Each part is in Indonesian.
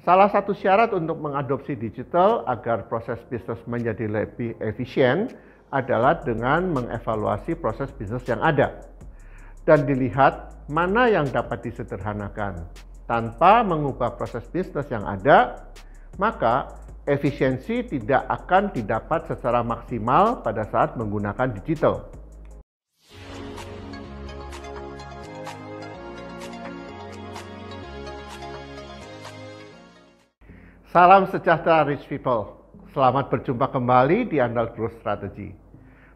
Salah satu syarat untuk mengadopsi digital agar proses bisnis menjadi lebih efisien adalah dengan mengevaluasi proses bisnis yang ada dan dilihat mana yang dapat disederhanakan. Tanpa mengubah proses bisnis yang ada, maka efisiensi tidak akan didapat secara maksimal pada saat menggunakan digital. Salam sejahtera Rich People. Selamat berjumpa kembali di Andal Growth Strategy.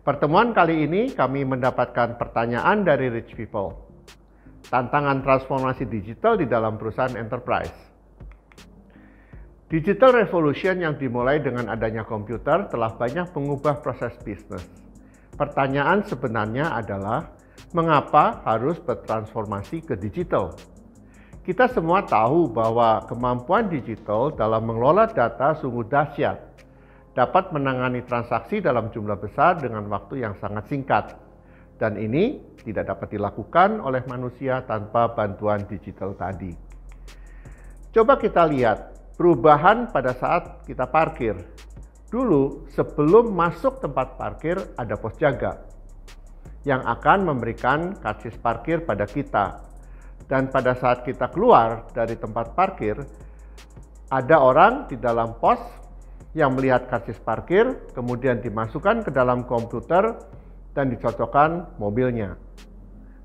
Pertemuan kali ini kami mendapatkan pertanyaan dari Rich People. Tantangan transformasi digital di dalam perusahaan enterprise. Digital revolution yang dimulai dengan adanya komputer telah banyak mengubah proses bisnis. Pertanyaan sebenarnya adalah, mengapa harus bertransformasi ke digital? Kita semua tahu bahwa kemampuan digital dalam mengelola data sungguh dahsyat, dapat menangani transaksi dalam jumlah besar dengan waktu yang sangat singkat. Dan ini tidak dapat dilakukan oleh manusia tanpa bantuan digital tadi. Coba kita lihat perubahan pada saat kita parkir. Dulu sebelum masuk tempat parkir ada pos jaga yang akan memberikan karcis parkir pada kita. Dan pada saat kita keluar dari tempat parkir, ada orang di dalam pos yang melihat karcis parkir, kemudian dimasukkan ke dalam komputer dan dicocokkan mobilnya,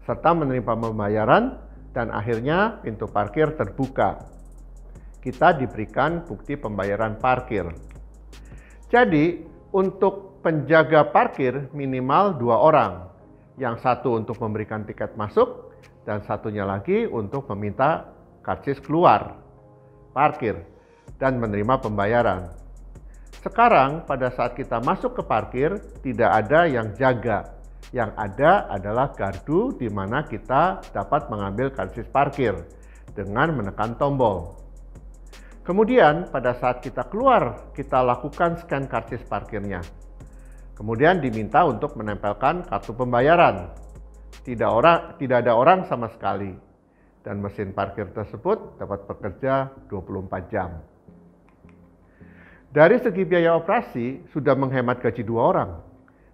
serta menerima pembayaran, dan akhirnya pintu parkir terbuka. Kita diberikan bukti pembayaran parkir. Jadi, untuk penjaga parkir minimal 2 orang, yang satu untuk memberikan tiket masuk, dan satunya lagi untuk meminta karcis keluar, parkir, dan menerima pembayaran. Sekarang pada saat kita masuk ke parkir, tidak ada yang jaga. Yang ada adalah gardu di mana kita dapat mengambil karcis parkir dengan menekan tombol. Kemudian pada saat kita keluar, kita lakukan scan karcis parkirnya. Kemudian diminta untuk menempelkan kartu pembayaran. Tidak ada orang sama sekali, dan mesin parkir tersebut dapat bekerja 24 jam. Dari segi biaya operasi, sudah menghemat gaji 2 orang.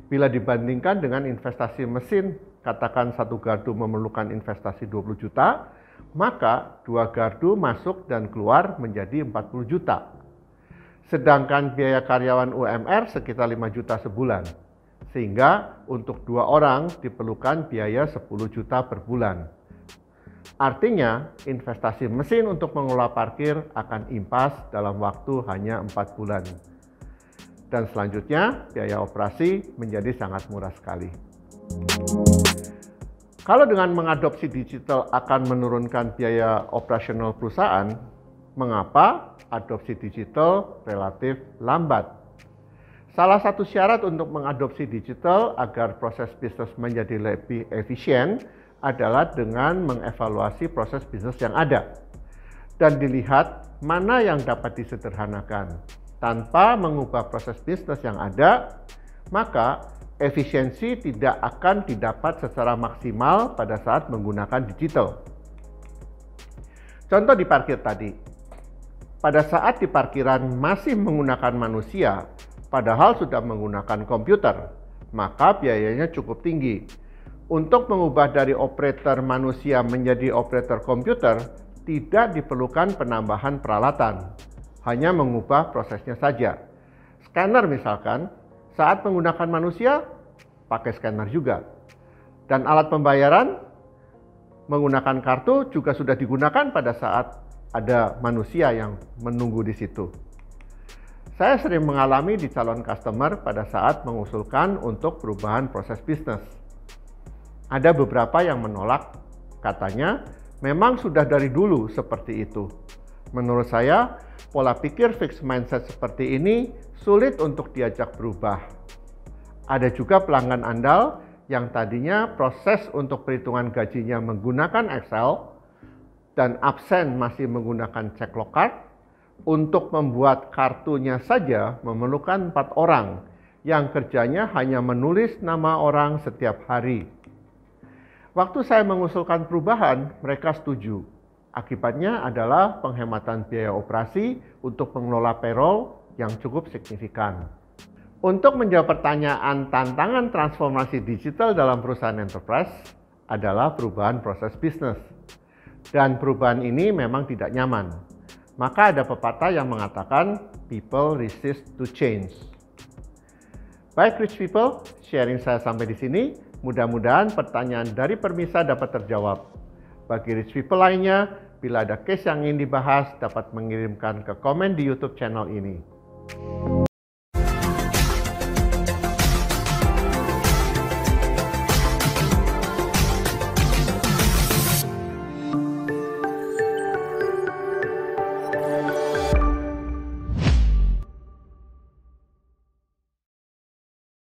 Bila dibandingkan dengan investasi mesin, katakan satu gardu memerlukan investasi 20 juta, maka 2 gardu masuk dan keluar menjadi 40 juta. Sedangkan biaya karyawan UMR sekitar 5 juta sebulan. Sehingga untuk 2 orang diperlukan biaya 10 juta per bulan. Artinya, investasi mesin untuk mengelola parkir akan impas dalam waktu hanya 4 bulan. Dan selanjutnya, biaya operasi menjadi sangat murah sekali. Kalau dengan mengadopsi digital akan menurunkan biaya operasional perusahaan, mengapa adopsi digital relatif lambat? Salah satu syarat untuk mengadopsi digital agar proses bisnis menjadi lebih efisien adalah dengan mengevaluasi proses bisnis yang ada dan dilihat mana yang dapat disederhanakan. Tanpa mengubah proses bisnis yang ada, maka efisiensi tidak akan didapat secara maksimal pada saat menggunakan digital. Contoh di parkir tadi. Pada saat di parkiran masih menggunakan manusia, padahal sudah menggunakan komputer, maka biayanya cukup tinggi. Untuk mengubah dari operator manusia menjadi operator komputer, tidak diperlukan penambahan peralatan, hanya mengubah prosesnya saja. Scanner misalkan, saat menggunakan manusia, pakai scanner juga. Dan alat pembayaran, menggunakan kartu juga sudah digunakan pada saat ada manusia yang menunggu di situ. Saya sering mengalami di calon customer pada saat mengusulkan untuk perubahan proses bisnis. Ada beberapa yang menolak, katanya memang sudah dari dulu seperti itu. Menurut saya, pola pikir fixed mindset seperti ini sulit untuk diajak berubah. Ada juga pelanggan andal yang tadinya proses untuk perhitungan gajinya menggunakan Excel dan absen masih menggunakan cek lokal. Untuk membuat kartunya saja memerlukan 4 orang yang kerjanya hanya menulis nama orang setiap hari. Waktu saya mengusulkan perubahan, mereka setuju. Akibatnya adalah penghematan biaya operasi untuk mengelola payroll yang cukup signifikan. Untuk menjawab pertanyaan tantangan transformasi digital dalam perusahaan enterprise adalah perubahan proses bisnis. Dan perubahan ini memang tidak nyaman. Maka ada pepatah yang mengatakan, people resist to change. Baik rich people, sharing saya sampai di sini. Mudah-mudahan pertanyaan dari Permisa dapat terjawab. Bagi rich people lainnya, bila ada case yang ingin dibahas, dapat mengirimkan ke komen di YouTube channel ini.